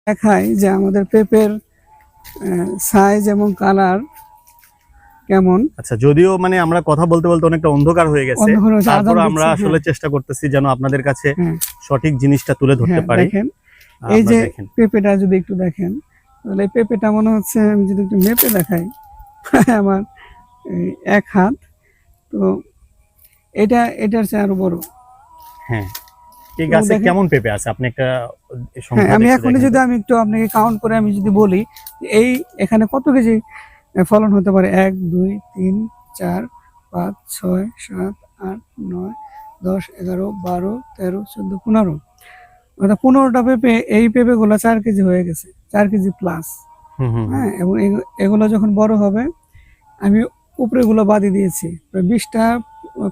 দেখাই যে আমাদের পেঁপের সাইজ এবং কালার কেমন। আচ্ছা, যদিও মানে আমরা কথা বলতে বলতে অনেকটা অন্ধকার হয়ে গেছে, তারপর আমরা আসলে চেষ্টা করতেছি যেন আপনাদের কাছে সঠিক জিনিসটা তুলে ধরতে পারি। দেখেন এই যে পেঁপেটা যদি একটু দেখেন তাহলে এই পেঁপেটা মনে হচ্ছে, আমি যদি একটু মেপে দেখাই আমার এক হাত, তো এটার চেয়ে আরো বড়। হ্যাঁ, এই গাছে কেমন পেঁপে আছে আপনি একটা আমি এখনই যদি আমি একটু আপনাকে কাউন্ট করে আমি যদি বলি এই এখানে কত কেজি ফলন হতে পারে, 1 2 3 4 5 6 7 8 9 10 11 12 13 14 15, অর্থাৎ 15টা পেঁপে, এই পেঁপেগুলো 4 কেজি হয়ে গেছে, 4 কেজি প্লাস। হ্যাঁ, এবং এগুলো যখন বড় হবে, আমি উপরেগুলো বাদই দিয়েছি, 20টা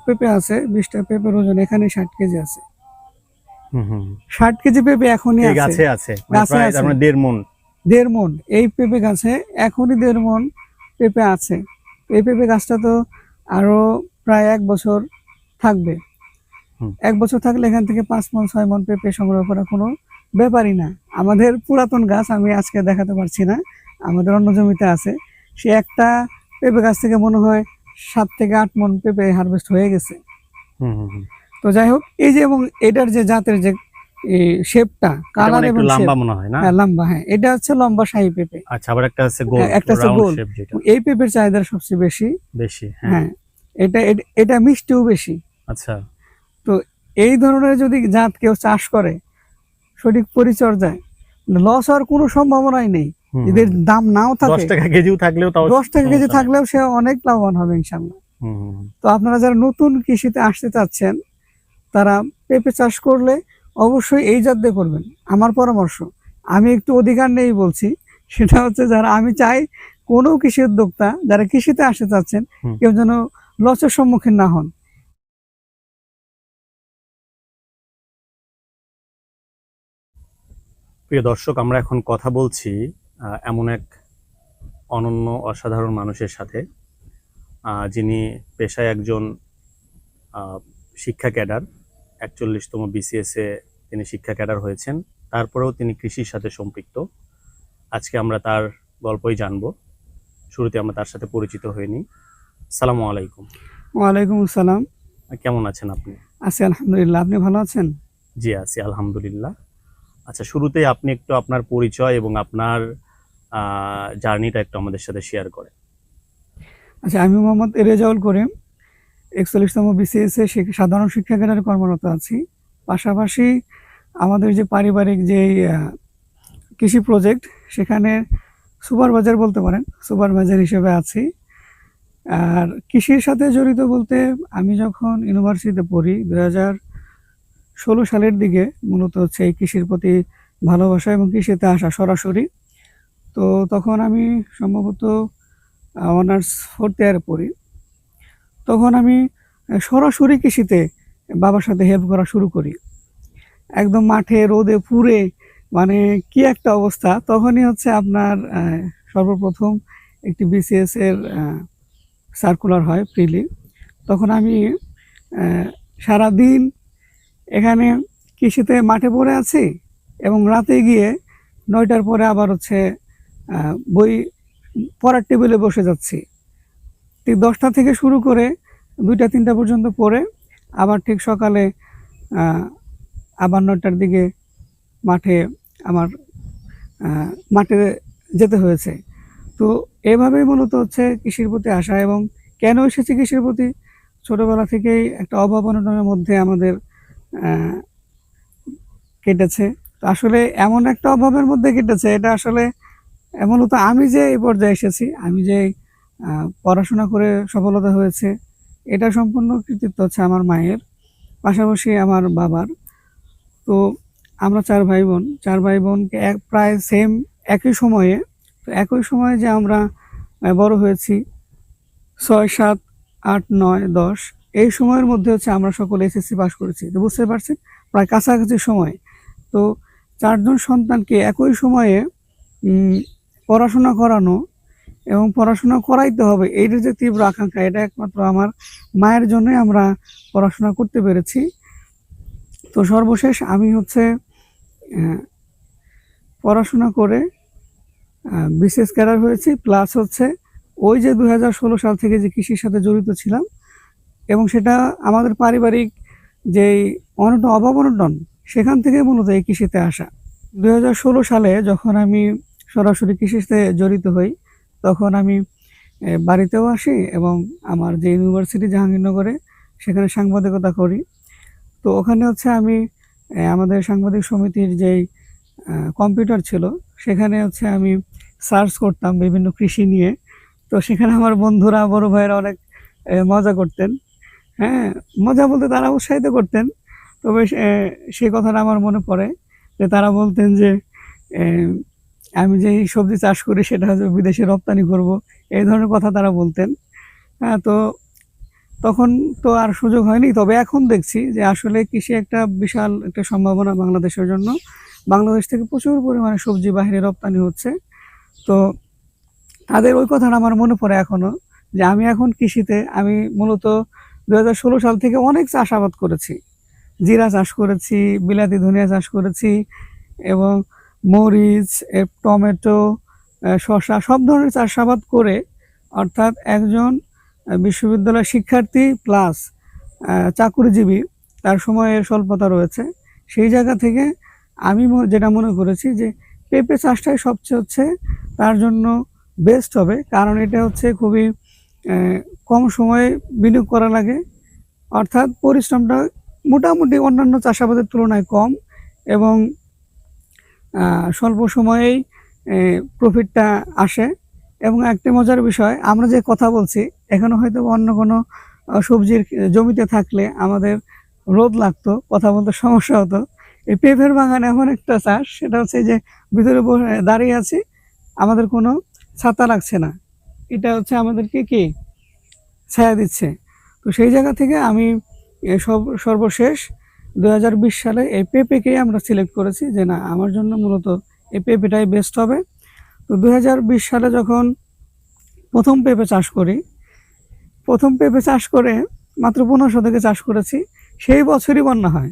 পেঁপে আছে, 20টা পেঁপের ওজন এখানে 60 কেজি আছে। 60 কেজি পেঁপে এখনই গাছে আছে, প্রায় 1.5 মণ। 1.5 মণ এই পেঁপে গাছে এখনই 1.5 মণ পেঁপে আছে। এই পেঁপে গাছটা তো আরো প্রায় 1 বছর থাকবে। 1 বছর থাকলে এখান থেকে 5 মণ 6 মণ পেঁপে সংগ্রহ করা কোনো ব্যাপারই না। আমাদের পুরাতন গাছ আমি আজকে দেখাতে পারছি না, আমাদের অন্য জমিতে আছে, সে একটা পেঁপে গাছ থেকে মনে হয় 7 থেকে 8 মণ পেঁপে হারভেস্ট হয়ে গেছে। তো যাই হোক, এই যে এবং এটার যে জাতের যে শেপটা, কালার এবং লম্বা মনে হয় না? হ্যাঁ, লম্বা। হ্যাঁ, এটা হচ্ছে লম্বা শাহী পেঁপে। আচ্ছা, আবার একটা আছে গোল, একটা আছে গোল। এই পেঁপের চাহিদা সবচেয়ে বেশি। হ্যাঁ, এটা মিষ্টিও বেশি। আচ্ছা, তো এই ধরনের যদি জাত কেউ চাষ করে সঠিক পরিচর্যায়, লস হওয়ার কোনো সম্ভাবনাই নেই। এদের দাম নাও থাকে, 10 টাকা কেজিও থাকলেও, 10 টাকা কেজি থাকলেও সে অনেক লাভবান হবে ইনশাআল্লাহ। তো আপনারা যারা নতুন কৃষিতে আসতে চাচ্ছেন তারা পেঁপে চাষ করলে অবশ্যই এই জাত দিয়ে করবেন। আমার পরামর্শ, আমি একটু অধিকার নেই বলছি, সেটা হচ্ছে যারা, আমি চাই কোনো কৃষি উদ্যোক্তা যারা কৃষিতে আসতে চাচ্ছেন কেউ যেন লসের সম্মুখীন না হন। প্রিয় দর্শক, আমরা এখন কথা বলছি এমন এক অনন্য অসাধারণ মানুষের সাথে, যিনি পেশায় একজন শিক্ষা ক্যাডার, 41তম BCS এ তিনি শিক্ষা ক্যাডার হয়েছেন, তারপরেও তিনি কৃষির সাথে সম্পৃক্ত। আজকে আমরা তার গল্পই জানবো। শুরুতে আমরা তার সাথে পরিচিত হইনি। আসসালামু আলাইকুম। ওয়ালাইকুম আসসালাম। কেমন আছেন আপনি? আছি আলহামদুলিল্লাহ, আপনি ভালো আছেন? জি, আছি আলহামদুলিল্লাহ। আচ্ছা, শুরুতেই আপনি একটু আপনার পরিচয় এবং আপনার জার্নিটা একটু আমাদের সাথে শেয়ার করেন। আচ্ছা, আমি মোহাম্মদ রেজাউল করিম, 41তম BCS এ সাধারণ শিক্ষা ক্যাডারে কর্মরত আছি। পাশাপাশি আমাদের যে পারিবারিক যে কৃষি প্রজেক্ট, সেখানে সুপারভাইজার বলতে পারেন, সুপারভাইজার হিসেবে আছি। আর কৃষির সাথে জড়িত বলতে, আমি যখন ইউনিভার্সিটিতে পড়ি 2016 সালের দিকে, মূলত হচ্ছে এই কৃষির প্রতি ভালোবাসা এবং কৃষিতে আসা সরাসরি। তো তখন আমি সম্ভবত অনার্স 4th ইয়ারে পড়ি। তখন আমি সরাসরি কৃষিতে বাবার সাথে হেল্প করা শুরু করি, একদম মাঠে রোদে পুড়ে, মানে কি একটা অবস্থা। তখনই হচ্ছে আপনার সর্বপ্রথম একটি BCS এর সার্কুলার হয় প্রিলি। তখন আমি সারাদিন এখানে কৃষিতে মাঠে পড়ে আছি এবং রাতে গিয়ে 9টার পরে আবার হচ্ছে বই পড়ার টেবিলে বসে যাচ্ছি। ঠিক 10টা থেকে শুরু করে 2টা 3টা পর্যন্ত পড়ে আবার ঠিক সকালে আবার 9টার দিকে মাঠে যেতে হয়েছে। তো এভাবেই মূলত হচ্ছে কৃষির প্রতি আসা। এবং কেন এসেছি কৃষির প্রতি, ছোটবেলা থেকেই একটা অভাব অনটনের মধ্যে আমাদের কেটেছে। তো আসলে এমন একটা অভাবের মধ্যে কেটেছে, এটা আসলে মূলত আমি যে এই পর্যায়ে এসেছি, আমি যে পড়াশোনা করে সফলতা হয়েছে, এটা সম্পূর্ণ কৃতিত্ব হচ্ছে আমার মায়ের, পাশাপাশি আমার বাবার। তো আমরা 4 ভাই বোনকে প্রায় সেম একই সময়ে যে আমরা বড় হয়েছি, 6 7 8 9 10, এই সময়ের মধ্যে হচ্ছে আমরা সকলে SSC পাস করেছি। তো বুঝতে পারছেন, প্রায় কাছাকাছি সময়। তো 4 জন সন্তানকে একই সময়ে পড়াশোনা করানো এবং পড়াশোনা করাইতে হবে, এইটার যে তীব্র আকাঙ্ক্ষা, এটা একমাত্র আমার মায়ের জন্যই আমরা পড়াশোনা করতে পেরেছি। তো সর্বশেষ আমি হচ্ছে পড়াশোনা করে বিসিএস ক্যাডার হয়েছি, প্লাস হচ্ছে ওই যে 2016 সাল থেকে যে কৃষির সাথে জড়িত ছিলাম, এবং সেটা আমাদের পারিবারিক যেই অভাব অনটন, সেখান থেকে মূলত এই কৃষিতে আসা। 2016 সালে যখন আমি সরাসরি কৃষিতে জড়িত হই, তখন আমি বাড়িতেও আসি এবং আমার যে ইউনিভার্সিটি জাহাঙ্গীরনগরে, সেখানে সাংবাদিকতা করি। তো ওখানে হচ্ছে আমি আমাদের সাংবাদিক সমিতির যেই কম্পিউটার ছিল, সেখানে হচ্ছে আমি সার্চ করতাম বিভিন্ন কৃষি নিয়ে। তো সেখানে আমার বন্ধুরা, বড় ভাইয়েরা অনেক মজা করতেন। হ্যাঁ, মজা বলতে তারা উৎসাহিত করতেন। তবে সেই কথাটা আমার মনে পড়ে যে তারা বলতেন যে আমি যে সবজি চাষ করি সেটা হচ্ছে বিদেশে রপ্তানি করব, এই ধরনের কথা তারা বলতেন। হ্যাঁ, তো তখন তো আর সুযোগ হয়নি। তবে এখন দেখছি যে আসলে কৃষি একটা বিশাল একটা সম্ভাবনা বাংলাদেশের জন্য। বাংলাদেশ থেকে প্রচুর পরিমাণে সবজি বাইরে রপ্তানি হচ্ছে। তো তাদের ওই কথাটা আমার মনে পড়ে এখনো, যে আমি এখন কৃষিতে আমি মূলত 2016 সাল থেকে অনেক চাষাবাদ করেছি। জিরা চাষ করেছি, বিলাতি ধনিয়া চাষ করেছি, এবং মরিচ, টমেটো, শসা, সব ধরনের চাষাবাদ করে, অর্থাৎ একজন বিশ্ববিদ্যালয় শিক্ষার্থী প্লাস চাকুরিজীবী, তার সময়ের স্বল্পতা রয়েছে, সেই জায়গা থেকে আমি যেটা মনে করেছি যে পেঁপে চাষটাই সবচেয়ে হচ্ছে তার জন্য বেস্ট হবে। কারণ এটা হচ্ছে খুবই কম সময়ে বিনিয়োগ করা লাগে, অর্থাৎ পরিশ্রমটা মোটামুটি অন্যান্য চাষাবাদের তুলনায় কম, এবং স্বল্প সময়েই প্রফিটটা আসে। এবং একটা মজার বিষয়, আমরা যে কথা বলছি, এখানে হয়তো অন্য কোনো সবজির জমিতে থাকলে আমাদের রোদ লাগতো, কথা বলতে সমস্যা হতো। এই পেঁপের বাগানে এমন একটা চাষ, সেটা হচ্ছে যে ভিতরে দাঁড়িয়ে আছি, আমাদের কোনো ছাতা লাগছে না, এটা হচ্ছে আমাদেরকে কি ছায়া দিচ্ছে। তো সেই জায়গা থেকে আমি সর্বশেষ 2020 সালে এই পেঁপেকেই আমরা সিলেক্ট করেছি যে না, আমার জন্য মূলত এই পেঁপেটাই বেস্ট হবে। তো 2020 সালে যখন প্রথম পেঁপে চাষ করি, প্রথম পেঁপে চাষ করে মাত্র 15 শতকে চাষ করেছি, সেই বছরই বন্যা হয়।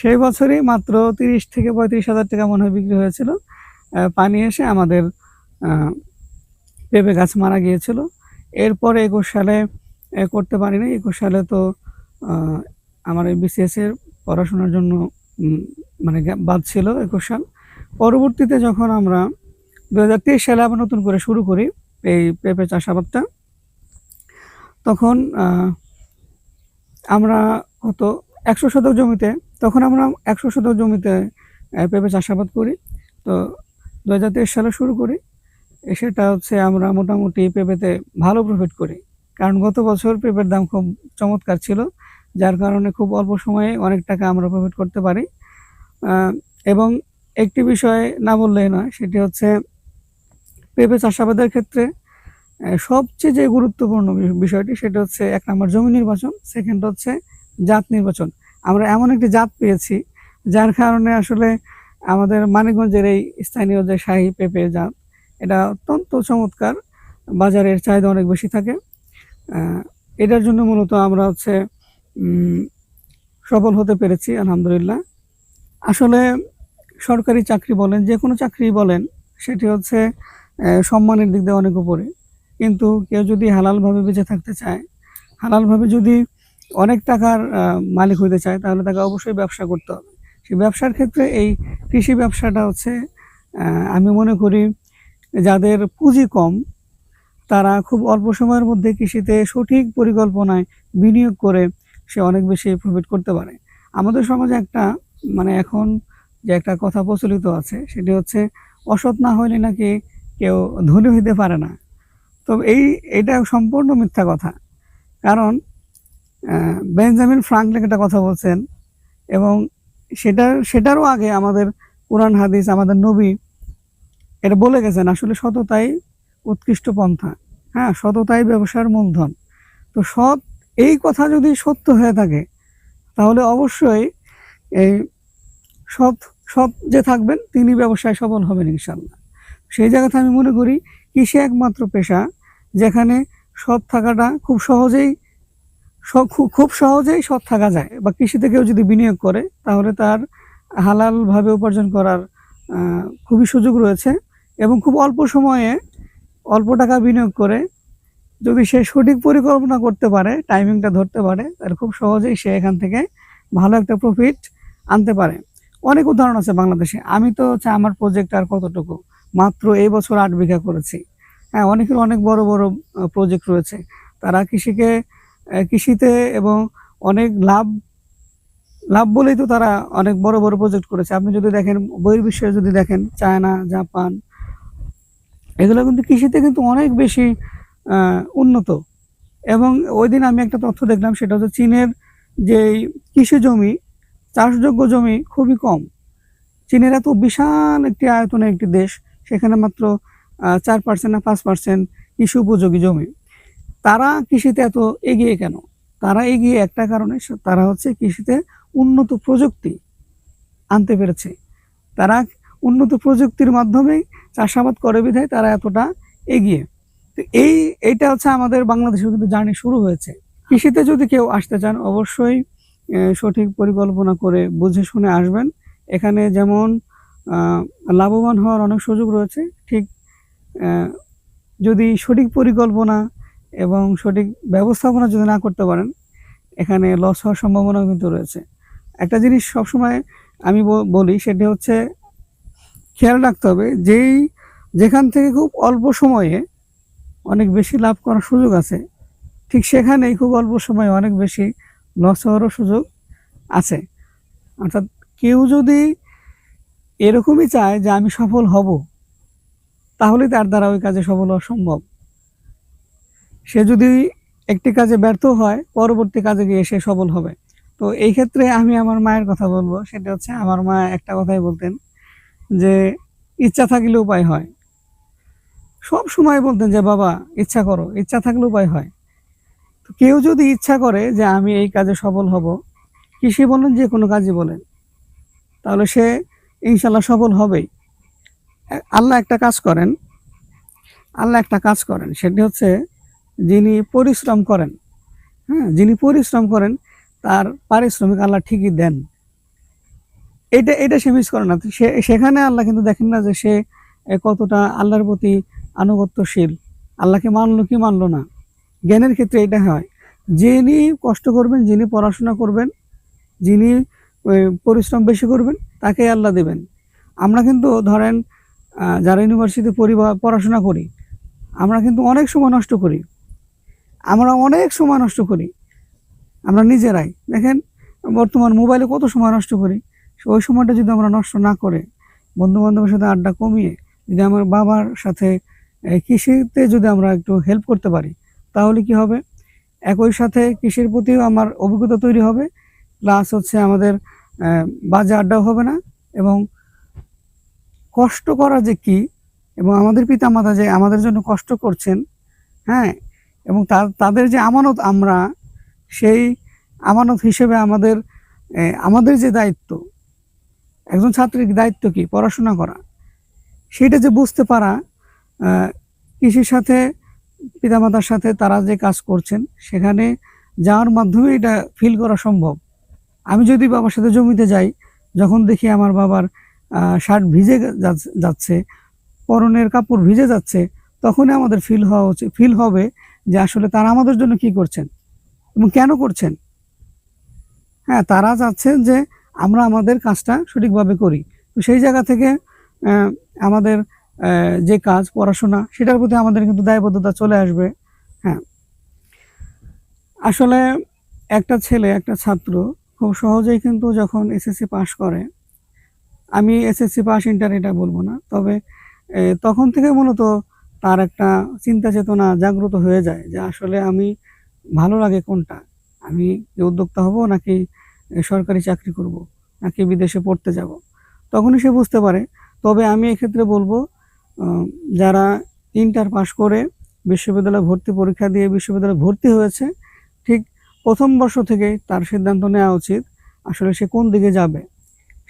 সেই বছরই মাত্র 30 থেকে 35 হাজার টাকা মনে হয় বিক্রি হয়েছিল। পানি এসে আমাদের পেঁপে গাছ মারা গিয়েছিল। এরপরে 21 সালে করতে পারিনি। 21 সালে তো আমার এই বিসিএস এর পড়াশোনার জন্য মানে বাদ ছিল 21 সাল। পরবর্তীতে যখন আমরা 2023 সালে আবার নতুন করে শুরু করি এই পেঁপে চাষাবাদটা, তখন আমরা কত 100 শতক জমিতে, তখন আমরা 100 শতক জমিতে পেঁপে চাষাবাদ করি। তো 2023 সালে শুরু করি, সেটা হচ্ছে আমরা মোটামুটি পেঁপেতে ভালো প্রফিট করি। কারণ গত বছর পেঁপের দাম খুব চমৎকার ছিল, যার কারণে খুব অল্প সময়ে অনেক টাকা আমরা প্রফিট করতে পারি। এবং একটি বিষয় না বললেই নয়, সেটি হচ্ছে পেঁপে চাষাবাদের ক্ষেত্রে সবচেয়ে যে গুরুত্বপূর্ণ বিষয়টি, সেটা হচ্ছে 1 নম্বর জমি নির্বাচন, সেকেন্ড হচ্ছে জাত নির্বাচন। আমরা এমন একটি জাত পেয়েছি যার কারণে আসলে আমাদের মানিকগঞ্জের এই স্থানীয় যে শাহী পেঁপে জাত, এটা অত্যন্ত চমৎকার, বাজারের চাহিদা অনেক বেশি থাকে। এটার জন্য মূলত আমরা হচ্ছে সফল হতে পেরেছি আলহামদুলিল্লাহ। আসলে সরকারি চাকরি বলেন, যে কোনো চাকরি বলেন, সেটি হচ্ছে সম্মানের দিক দিয়ে অনেক উপরে। কিন্তু কেউ যদি হালালভাবে বেঁচে থাকতে চায়, হালালভাবে যদি অনেক টাকার মালিক হইতে চায়, তাহলে তাকে অবশ্যই ব্যবসা করতে হবে। সেই ব্যবসার ক্ষেত্রে এই কৃষি ব্যবসাটা হচ্ছে আমি মনে করি যাদের পুঁজি কম, তারা খুব অল্প সময়ের মধ্যে কৃষিতে সঠিক পরিকল্পনায় বিনিয়োগ করে সে অনেক বেশি প্রফিট করতে পারে। আমাদের সমাজে একটা মানে এখন যে একটা কথা প্রচলিত আছে, সেটি হচ্ছে অসৎ না হইলে নাকি কেউ ধনী হইতে পারে না। তো এটা সম্পূর্ণ মিথ্যা কথা। কারণ বেঞ্জামিন ফ্রাঙ্কলিন একটা কথা বলছেন, এবং সেটারও আগে আমাদের কোরআন হাদিস, আমাদের নবী এটা বলে গেছেন, আসলে সততাই উৎকৃষ্ট পন্থা। হ্যাঁ, সততাই ব্যবসার মূলধন। তো এই কথা যদি সত্য হয়ে থাকে, তাহলে অবশ্যই এই সৎ যে থাকবেন তিনি ব্যবসায় সফল হবেন ইনশাল্লাহ। সেই জায়গাতে আমি মনে করি কৃষি একমাত্র পেশা যেখানে সৎ থাকাটা খুব সহজেই সৎ থাকা যায়। বা কৃষিতে কেউ যদি বিনিয়োগ করে, তাহলে তার হালালভাবে উপার্জন করার খুবই সুযোগ রয়েছে এবং খুব অল্প সময়ে অল্প টাকা বিনিয়োগ করে যদি সে সঠিক পরিকল্পনা করতে পারে, টাইমিংটা ধরতে পারে, তাহলে খুব সহজেই সে এখান থেকে ভালো একটা প্রফিট আনতে পারে। অনেক উদাহরণ আছে বাংলাদেশে। আমি তো হচ্ছে আমার প্রজেক্ট আর কতটুকু, মাত্র এই বছর 8 বিঘা করেছি। হ্যাঁ, অনেকের অনেক বড় বড় প্রজেক্ট রয়েছে। তারা কৃষিতে এবং অনেক লাভ বলেই তো তারা অনেক বড় বড় প্রজেক্ট করেছে। আপনি যদি দেখেন বহির্বিশ্বে, যদি দেখেন চায়না, জাপান, এগুলো কিন্তু কৃষিতে কিন্তু অনেক বেশি উন্নত। এবং ওই দিন আমি একটা তথ্য দেখলাম, সেটা হচ্ছে চীনের যে কৃষি জমি, চাষযোগ্য জমি খুবই কম। চীনের এত বিশাল একটি আয়তনের একটি দেশ, সেখানে মাত্র 4% না 5% কৃষি উপযোগী জমি। তারা কৃষিতে এত এগিয়ে কেন? তারা এগিয়ে একটা কারণে, তারা হচ্ছে কৃষিতে উন্নত প্রযুক্তি আনতে পেরেছে। তারা উন্নত প্রযুক্তির মাধ্যমে চাষাবাদ করে বিধায় তারা এতটা এগিয়ে। তো এইটা হচ্ছে আমাদের বাংলাদেশেও কিন্তু জার্নি শুরু হয়েছে। কৃষিতে যদি কেউ আসতে চান, অবশ্যই সঠিক পরিকল্পনা করে বুঝে শুনে আসবেন। এখানে যেমন লাভবান হওয়ার অনেক সুযোগ রয়েছে, ঠিক যদি সঠিক পরিকল্পনা এবং সঠিক ব্যবস্থাপনা যদি না করতে পারেন, এখানে লস হওয়ার সম্ভাবনাও কিন্তু রয়েছে। একটা জিনিস সবসময় আমি বলি, সেটা হচ্ছে খেয়াল রাখতে হবে, যেখান থেকে খুব অল্প সময়ে অনেক বেশি লাভ করার সুযোগ আছে, ঠিক সেখানেই খুব অল্প সময়ে অনেক বেশি লস হওয়ারও সুযোগ আছে। অর্থাৎ কেউ যদি এরকমই চায় যে আমি সফল হব, তাহলে তার দ্বারা ওই কাজে সফল হওয়া সম্ভব। সে যদি একটি কাজে ব্যর্থ হয়, পরবর্তী কাজে গিয়ে সে সফল হবে। তো এই ক্ষেত্রে আমি আমার মায়ের কথা বলবো, সেটা হচ্ছে আমার মা একটা কথাই বলতেন যে ইচ্ছা থাকলে উপায় হয়। সব সময় বলতেন যে বাবা ইচ্ছা করো, ইচ্ছা থাকলে উপায় হয়। তো কেউ যদি ইচ্ছা করে যে আমি এই কাজে সফল হব, কৃষি বলেন, যে কোনো কাজই বলেন, তাহলে সে ইনশাল্লাহ সফল হবেই। আল্লাহ একটা কাজ করেন, সেটি হচ্ছে যিনি পরিশ্রম করেন, হ্যাঁ, যিনি পরিশ্রম করেন তার পারিশ্রমিক আল্লাহ ঠিকই দেন। এটা সে মিস করে না। সেখানে আল্লাহ কিন্তু দেখেন না যে সে কতটা আল্লাহর প্রতি আনুগত্যশীল, আল্লাহকে মানলো কি মানলো না। জ্ঞানের ক্ষেত্রে এটা হয়, যিনি কষ্ট করবেন, যিনি পড়াশোনা করবেন, যিনি পরিশ্রম বেশি করবেন, তাকে আল্লাহ দেবেন। আমরা কিন্তু ধরেন যারা ইউনিভার্সিটি পড়াশোনা করি, আমরা কিন্তু অনেক সময় নষ্ট করি। আমরা নিজেরাই দেখেন, বর্তমান মোবাইলে কত সময় নষ্ট করি। ওই সময়টা যদি আমরা নষ্ট না করে বন্ধু বান্ধবের সাথে আড্ডা কমিয়ে যদি আমার বাবার সাথে কৃষিতে যদি আমরা একটু হেল্প করতে পারি, তাহলে কি হবে, একই সাথে কৃষির প্রতিও আমার অভিজ্ঞতা তৈরি হবে, প্লাস হচ্ছে আমাদের বাজে আড্ডাও হবে না। এবং কষ্ট করা যে কি, এবং আমাদের পিতামাতা যে আমাদের জন্য কষ্ট করছেন, হ্যাঁ, এবং তাদের যে আমানত, আমরা সেই আমানত হিসেবে আমাদের যে দায়িত্ব, একজন ছাত্রের দায়িত্ব কি, পড়াশোনা করা, সেটা যে বুঝতে পারা, কৃষির সাথে পিতামাতার সাথে তারা যে কাজ করছেন সেখানে যাওয়ার মাধ্যমে এটা ফিল করা সম্ভব। আমি যদি বাবার সাথে জমিতে যাই, যখন দেখি আমার বাবার শার্ট ভিজে যাচ্ছে, পরনের কাপড় ভিজে যাচ্ছে, তখনই আমাদের ফিল হবে যে আসলে তারা আমাদের জন্য কি করছেন এবং কেন করছেন। হ্যাঁ, তারা চাচ্ছেন যে আমরা আমাদের কাজটা সঠিকভাবে করি। তো সেই জায়গা থেকে আমাদের যে কাজ, পড়াশোনা, সেটার প্রতি আমাদের কিন্তু দায়বদ্ধতা চলে আসবে। হ্যাঁ, আসলে একটা ছাত্র খুব সহজেই কিন্তু যখন এসএসসি পাস করে, আমি এসএসসি পাস ইন্টার এটা বলবো না, তবে তখন থেকে মূলত তার একটা চিন্তা চেতনা জাগ্রত হয়ে যায় যে আসলে আমি ভালো লাগে কোনটা, আমি উদ্যোক্তা হব নাকি সরকারি চাকরি করব নাকি বিদেশে পড়তে যাব, তখনই সে বুঝতে পারে। তবে আমি এক্ষেত্রে বলবো, যারা ইন্টার পাস করে বিশ্ববিদ্যালয়ে পরীক্ষা দিয়ে বিশ্ববিদ্যালয়ে ভর্তি হয়েছে, ঠিক প্রথম বর্ষ থেকেই তার সিদ্ধান্ত নেওয়া উচিত আসলে সে কোন দিকে যাবে।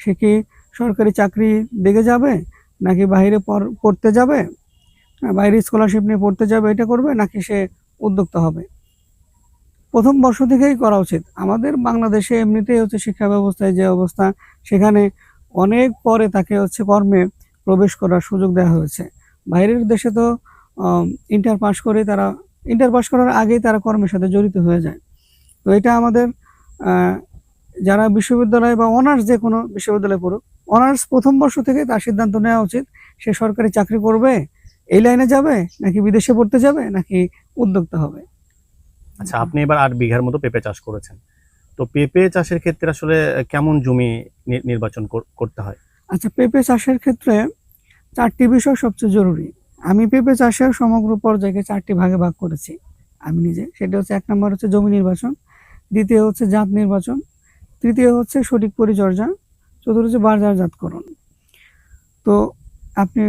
সে কি সরকারি চাকরি দিকে যাবে, নাকি বাইরে পড়তে যাবে, বাইরে স্কলারশিপ নিয়ে পড়তে যাবে, এটা করবে, নাকি সে উদ্যোক্তা হবে। প্রথম বর্ষ থেকেই করা উচিত। আমাদের বাংলাদেশে এমনিতেই হচ্ছে শিক্ষা ব্যবস্থায় যে অবস্থা, সেখানে অনেক পরে তাকে হচ্ছে কর্মে প্রবেশ করার সুযোগ দেওয়া হয়েছে। বাইরের দেশে তো ইন্টার পাস করে তারা, ইন্টার পাস করার আগেই তারা কর্মের সাথে জড়িত হয়ে যায়। তো এটা আমাদের যারা বিশ্ববিদ্যালয় বা অনার্স যে কোনো বিশ্ববিদ্যালয়ে পড়ুক, অনার্স প্রথম বর্ষ থেকে তার সিদ্ধান্ত নেওয়া উচিত সে সরকারি চাকরি করবে, এই লাইনে যাবে, নাকি বিদেশে পড়তে যাবে, নাকি উদ্যোক্তা হবে। আচ্ছা, আপনি এবার 8 বিঘার মতো পেঁপে চাষ করেছেন। তো পেঁপে চাষের ক্ষেত্রে আসলে কেমন জমি নির্বাচন করতে হয়? আচ্ছা, পেঁপে চাষের ক্ষেত্রে 4টি বিষয় সবচেয়ে জরুরি। আমি পেঁপে চাষের সমগ্র পর্যায়কে 4টি ভাগে ভাগ করেছি আমি নিজে। সেটা হচ্ছে 1 নম্বর হচ্ছে জমি নির্বাচন, দ্বিতীয় হচ্ছে জাত নির্বাচন, তৃতীয় হচ্ছে সঠিক পরিচর্যা, চতুর্থ হচ্ছে বাজারজাতকরণ। তো আপনি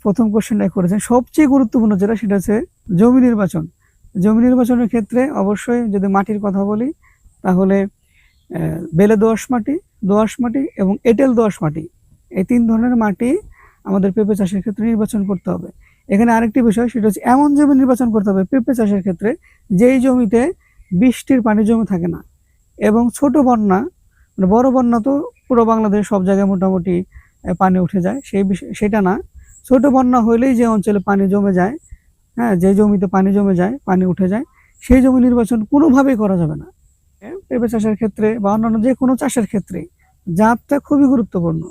প্রথম কোশ্চেনটা করেছেন, সবচেয়ে গুরুত্বপূর্ণ যেটা সেটা হচ্ছে জমি নির্বাচন। জমি নির্বাচনের ক্ষেত্রে অবশ্যই যদি মাটির কথা বলি তাহলে বেলে দোআঁশ মাটি এবং এঁটেল দোআঁশ মাটি, এই 3 ধরনের মাটি আমাদের পেঁপে চাষের ক্ষেত্রে নির্বাচন করতে হবে। এখানে আরেকটি বিষয় সেটা হচ্ছে এমন জমি নির্বাচন করতে হবে পেঁপে চাষের ক্ষেত্রে যেই জমিতে বৃষ্টির পানি জমে থাকে না এবং ছোট বন্যা, মানে বড় বন্যা তো পুরো বাংলাদেশ সব জায়গায় মোটামুটি পানি উঠে যায়, সেটা না, ছোট বন্যা হইলেই যে অঞ্চলে পানি জমে যায়, হ্যাঁ, যে জমিতে পানি জমে যায়, পানি উঠে যায়, সেই জমি নির্বাচন কোনোভাবেই করা যাবে না। পেঁপে চাষের ক্ষেত্রে বা অন্যান্য যে কোনো চাষের ক্ষেত্রে জাতটা খুবই গুরুত্বপূর্ণ।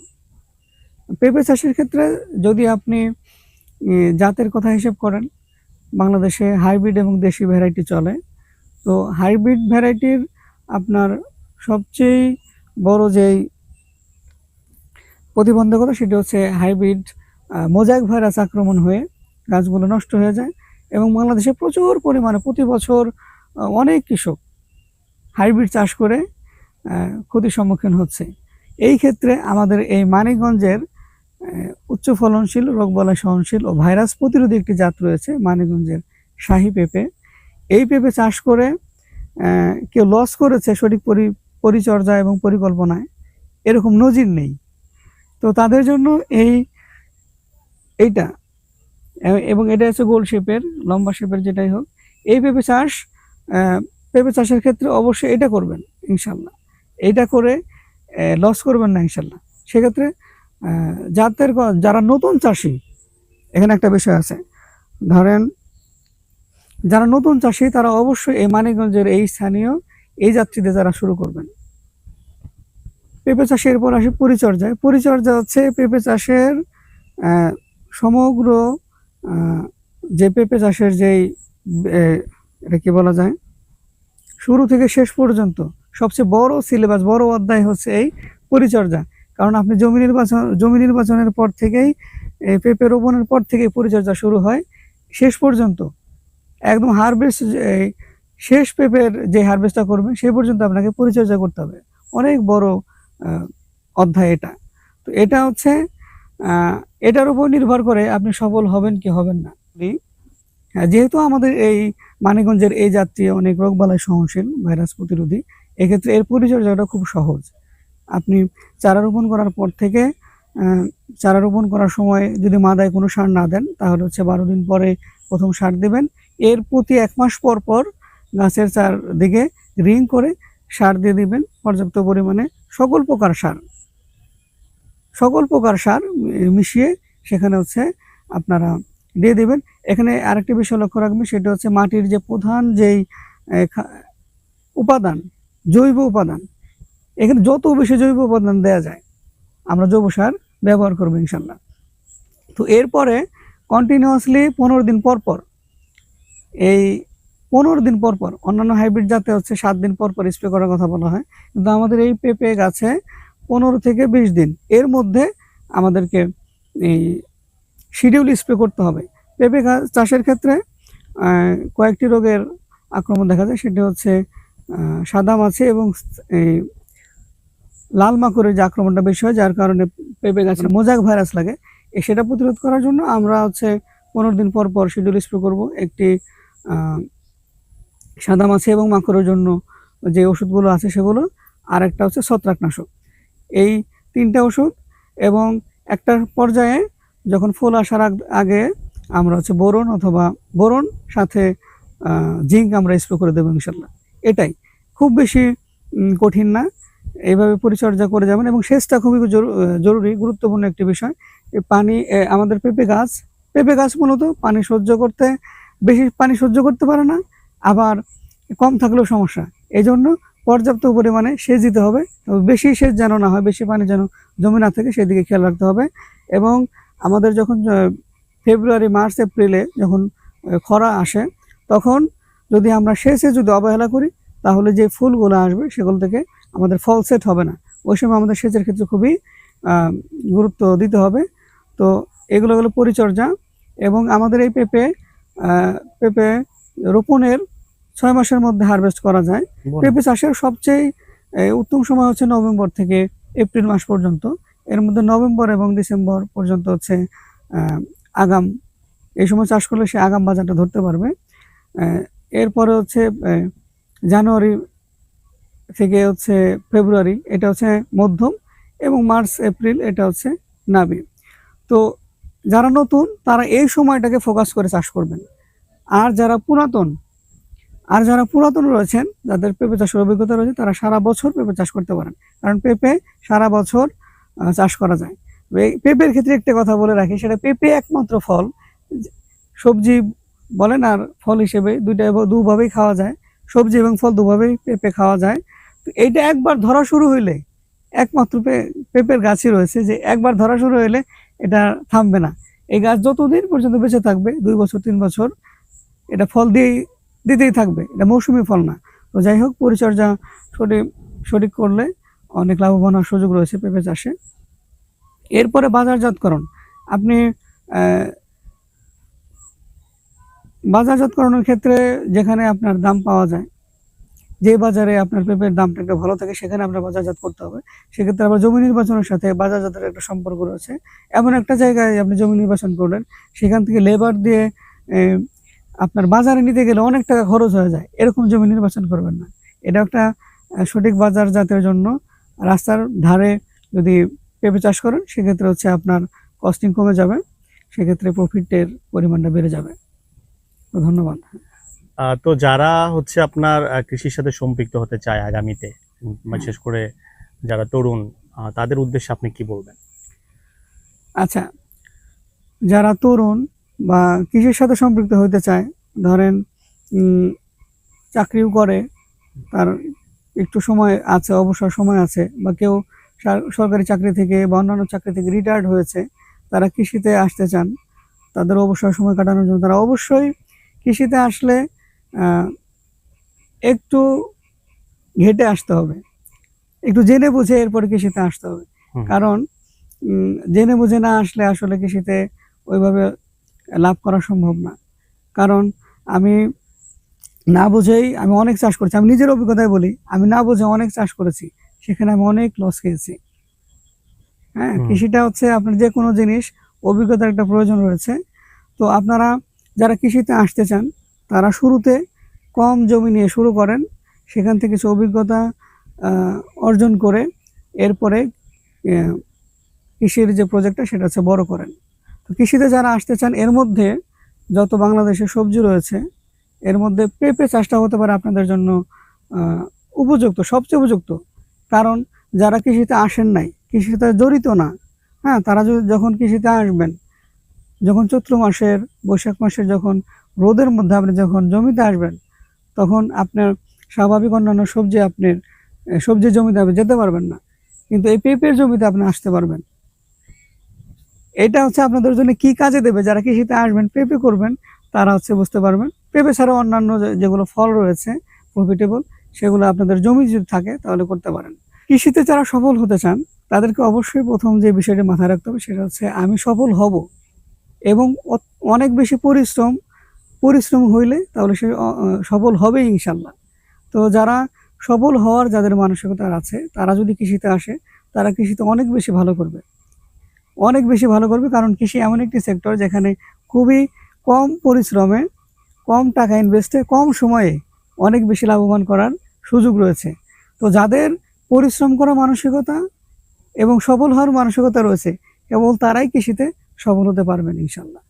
পেঁপে চাষের ক্ষেত্রে যদি আপনি জাতের কথা হিসেব করেন, বাংলাদেশে হাইব্রিড এবং দেশি ভ্যারাইটি চলে। তো হাইব্রিড ভ্যারাইটির আপনার সবচেয়ে বড় যেই প্রতিবন্ধকতা সেটি হচ্ছে হাইব্রিড মোজাইক ভাইরাস আক্রমণ হয়ে গাছগুলো নষ্ট হয়ে যায় এবং বাংলাদেশে প্রচুর পরিমাণে প্রতি বছর অনেক কৃষক হাইব্রিড চাষ করে ক্ষতির সম্মুখীন হচ্ছে। এই ক্ষেত্রে আমাদের এই মানিকগঞ্জের উচ্চ ফলনশীল, রোগবালাই সহনশীল ও ভাইরাস প্রতিরোধী একটি জাত রয়েছে মানিকগঞ্জের শাহী পেঁপে। এই পেঁপে চাষ করে কেউ লস করেছে সঠিক পরিচর্যা এবং পরিকল্পনায়, এরকম নজির নেই। তো তাদের জন্য এইটা এবং এটা হচ্ছে গোল শেপের, লম্বা শেপের, যেটাই হোক, এই পেঁপে চাষের ক্ষেত্রে অবশ্যই এটা করবেন ইনশাল্লাহ। এটা করে লস করবেন না ইনশাল্লাহ। সেক্ষেত্রে জাতের যারা নতুন চাষি, এখানে একটা বিষয় আছে, ধরেন যারা নতুন চাষি তারা অবশ্যই এই মানিকগঞ্জের এই স্থানীয় এই যাত্রীতে যারা শুরু করবেন। পেঁপে চাষের পর আসে পরিচর্যায়। পরিচর্যা হচ্ছে পেঁপে চাষের সমগ্র যে পেঁপে চাষের যেই এটা কি বলা যায়, শুরু থেকে শেষ পর্যন্ত সবচেয়ে বড় সিলেবাস, বড় অধ্যায় হচ্ছে এই পরিচর্যা। কারণ আপনি জমি নির্বাচনের পর থেকেই, পেঁপে রোপণের পর থেকেই পরিচর্যা শুরু হয় শেষ পর্যন্ত, একদম হারভেস্ট, শেষ পেঁপের যে হারভেস্টটা করবেন সেই পর্যন্ত আপনাকে পরিচর্যা করতে হবে। অনেক বড় অধ্যায় এটা। তো এটা হচ্ছে এটার উপর নির্ভর করে আপনি সফল হবেন কি হবেন না। যেহেতু আমাদের এই মানিকগঞ্জের এই জাতটি অনেক রোগবালাই সহনশীল, ভাইরাস প্রতিরোধী, এক্ষেত্রে এর পরিচর্যাটা খুব সহজ। আপনি চারা রোপণ করার পর থেকে চারা রোপণ করার সময় যদি মাদায় কোনো সার না দেন তাহলে হচ্ছে 12 দিন পরে প্রথম সার দেবেন। এর প্রতি 1 মাস পর পর গাছের চারদিকে রিং করে সার দিয়ে দিবেন, পর্যাপ্ত পরিমাণে সকল প্রকার সার মিশিয়ে সেখানে হচ্ছে আপনারা দিয়ে দিবেন। এখানে আরেকটি বিষয় লক্ষ্য রাখবেন, সেটা হচ্ছে মাটির যে প্রধান যেই উপাদান, জৈব উপাদান, এখানে যত বেশি জৈব উপাদান দেওয়া যায় আমরা জৈব সার ব্যবহার করবো ইনশাল্লাহ। তো এরপরে কন্টিনিউয়াসলি 15 দিন পর পর, এই 15 দিন পর পর, অন্যান্য হাইব্রিড জাতে হচ্ছে 7 দিন পর পর স্প্রে করার কথা বলা হয়, কিন্তু আমাদের এই পেঁপে গাছে 15 থেকে 20 দিন এর মধ্যে আমাদেরকে এই শিডিউল স্প্রে করতে হবে। পেঁপে গাছ চাষের ক্ষেত্রে কয়েকটি রোগের আক্রমণ দেখা যায়, সেটি হচ্ছে সাদা মাছি এবং এই লাল মাকড়ের যে আক্রমণটা বেশি হয়, যার কারণে পেঁপে গাছে মোজাইক ভাইরাস লাগে। সেটা প্রতিরোধ করার জন্য আমরা হচ্ছে 15 দিন পর পর শিডিউল স্প্রে করব। একটি সাদা মাছি এবং মাকড়ের জন্য যে ওষুধগুলো আছে সেগুলো, আর একটা হচ্ছে ছত্রাকনাশক। এই 3টা ওষুধ, এবং একটা পর্যায়ে যখন ফুল আসার আগে আমরা হচ্ছে বোরন সাথে জিঙ্ক আমরা স্প্রে করে দেবো ইনশাল্লাহ। এটাই, খুব বেশি কঠিন না। এইভাবে পরিচর্যা করে যাবেন এবং সেচটা খুবই জরুরি, গুরুত্বপূর্ণ একটি বিষয়। এই পানি আমাদের পেঁপে গাছ মূলত পানি সহ্য করতে, বেশি পানি সহ্য করতে পারে না, আবার কম থাকলেও সমস্যা। এজন্য পর্যাপ্ত পরিমাণে সেচ দিতে হবে। তবে বেশি সেচ যেন না হয়, বেশি পানি যেন জমে না থাকে সেদিকে খেয়াল রাখতে হবে। এবং আমাদের যখন ফেব্রুয়ারি, মার্চ, এপ্রিলে যখন খরা আসে, তখন যদি আমরা সেচে যদি অবহেলা করি, তাহলে যে ফুলগুলো আসবে সেগুলো থেকে আমাদের ফল সেট হবে না। ওই সময় আমাদের সেচের ক্ষেত্রে খুবই গুরুত্ব দিতে হবে। তো এগুলো হলো পরিচর্যা। এবং আমাদের এই পেঁপে রোপণের 6 মাসের মধ্যে হারভেস্ট করা যায়। পেঁপে চাষের সবচেয়ে উত্তম সময় হচ্ছে নভেম্বর থেকে এপ্রিল মাস পর্যন্ত। এর মধ্যে নভেম্বর এবং ডিসেম্বর পর্যন্ত হচ্ছে আগাম। এই সময় চাষ করলে সে আগাম বাজারটা ধরতে পারবে। এরপরে হচ্ছে জানুয়ারি থেকে হচ্ছে ফেব্রুয়ারি, এটা হচ্ছে মধ্যম, এবং মার্চ, এপ্রিল এটা হচ্ছে নাবি। তো যারা নতুন তারা এই সময়টাকে ফোকাস করে চাষ করবেন। আর যারা পুরাতন রয়েছেন, যাদের পেঁপে চাষের অভিজ্ঞতা রয়েছে, তারা সারা বছর পেঁপে চাষ করতে পারেন, কারণ পেঁপে সারা বছর চাষ করা যায়। পেঁপের ক্ষেত্রে একটা কথা বলে রাখি, সেটা পেঁপে একমাত্র ফল, সবজি বলেন আর ফল হিসেবে দুভাবেই খাওয়া যায়। সবজি এবং ফল দুভাবেই পেঁপে খাওয়া যায়। তো এইটা একবার ধরা শুরু হইলে, একমাত্র পেঁপের গাছই রয়েছে যে একবার ধরা শুরু হইলে এটা থামবে না। এই গাছ যতদিন পর্যন্ত বেঁচে থাকবে, 2 বছর 3 বছর, এটা ফল দিতেই থাকবে। এটা মৌসুমি ফল না। তো যাই হোক, পরিচর্যা সঠিক করলে অনেক লাভবান হওয়ার সুযোগ রয়েছে পেঁপে চাষে। এরপরে বাজারজাতকরণ। আপনি বাজারজাতকরণের ক্ষেত্রে যেখানে আপনার দাম পাওয়া যায়, যে বাজারে আপনার পেঁপের দামটা একটু ভালো থাকে, সেখানে আপনার বাজারজাত করতে হবে। সেক্ষেত্রে আবার জমি নির্বাচনের সাথে বাজারজাতের একটা সম্পর্ক রয়েছে। এমন একটা জায়গায় আপনি জমি নির্বাচন করলেন, সেখান থেকে লেবার দিয়ে আপনার বাজারে নিতে গেলে অনেক টাকা খরচ হয়ে যায়, এরকম জমি নির্বাচন করবেন না। এটা একটা সঠিক বাজারজাতের জন্য রাস্তার ধারে যদি পেঁপে চাষ করেন, সেক্ষেত্রে হচ্ছে আপনার কস্টিং কমে যাবে, সেক্ষেত্রে প্রফিটের পরিমাণটা বেড়ে যাবে। তো ধন্যবাদ। তো যারা হচ্ছে আপনার কৃষির সাথে সম্পৃক্ত হতে চায় আগামীতে, বিশেষ করে যারা তরুণ, তাদের উদ্দেশ্যে আপনি কি বলবেন? আচ্ছা, যারা তরুণ বা কৃষির সাথে সম্পৃক্ত হতে চায়, ধরেন চাকরিও করে, তার একটু সময় আছে, অবসর সময় আছে, বা কেউ সরকারি চাকরি থেকে বা অন্যান্য চাকরি থেকে রিটায়ার্ড হয়েছে, তারা কৃষিতে আসতে চান তাদের অবসর সময় কাটানোর জন্য, তারা অবশ্যই কৃষিতে আসলে একটু ঘেটে আসতে হবে, একটু জেনে বুঝে এরপরে কৃষিতে আসতে হবে। কারণ জেনে বুঝে না আসলে আসলে কৃষিতে ওইভাবে লাভ করা সম্ভব না। কারণ আমি না বুঝেই আমি অনেক চাষ করেছি, আমি নিজের অভিজ্ঞতায় বলি, আমি না বুঝে অনেক চাষ করেছি, সেখানে আমি অনেক লস খেয়েছি। হ্যাঁ, কৃষিটা হচ্ছে আপনার যে কোনো জিনিস অভিজ্ঞতার একটা প্রয়োজন রয়েছে। তো আপনারা যারা কৃষিতে আসতে চান, তারা শুরুতে কম জমি নিয়ে শুরু করেন, সেখান থেকে কিছু অভিজ্ঞতা অর্জন করে এরপরে কৃষির যে প্রজেক্টটা সেটা হচ্ছে বড় করেন। তো কৃষিতে যারা আসতে চান, এর মধ্যে যত বাংলাদেশে সবজি রয়েছে, এর মধ্যে পেঁপে চাষটা হতে পারে আপনাদের জন্য উপযুক্ত, সবচেয়ে উপযুক্ত। কারণ যারা কৃষিতে আসেন নাই, কৃষিতে জড়িত না, হ্যাঁ, তারা যখন কৃষিতে আসবেন, যখন চৈত্র মাসের, বৈশাখ মাসের যখন রোদের মধ্যে আপনি যখন জমিতে আসবেন, তখন আপনার স্বাভাবিক অন্যান্য সবজির জমিতে আপনি যেতে পারবেন না, কিন্তু এই পেঁপের জমিতে আপনি আসতে পারবেন। এটা হচ্ছে আপনাদের জন্য কি কাজে দেবে, যারা কৃষিতে আসবেন, পেঁপে করবেন, তারা হচ্ছে বুঝতে পারবেন। পেঁপে ছাড়াও অন্যান্য যেগুলো ফল রয়েছে প্রফিটেবল, সেগুলো আপনাদের জমি যদি থাকে তাহলে করতে পারেন। কৃষিতে যারা সফল হতে চান, তাদেরকে অবশ্যই প্রথম যে বিষয়টি মাথায় রাখতে হবে, সেটা হচ্ছে আমি সফল হব, এবং অনেক বেশি পরিশ্রম হইলে তাহলে সে সফল হবে ইনশাল্লাহ। তো যারা সফল হওয়ার যাদের মানসিকতা আছে, তারা যদি কৃষিতে আসে, তারা কৃষিতে অনেক বেশি ভালো করবে, কারণ কৃষি এমন একটি সেক্টর যেখানে খুবই কম পরিশ্রমে, কম টাকা ইনভেস্টে, কম সময়ে অনেক বেশি লাভবান করার সুযোগ রয়েছে। তো যাদের পরিশ্রম করার মানসিকতা এবং সফল হওয়ার মানসিকতা রয়েছে, কেবল তারাই কৃষিতে সফল হতে পারবেন ইনশাল্লাহ।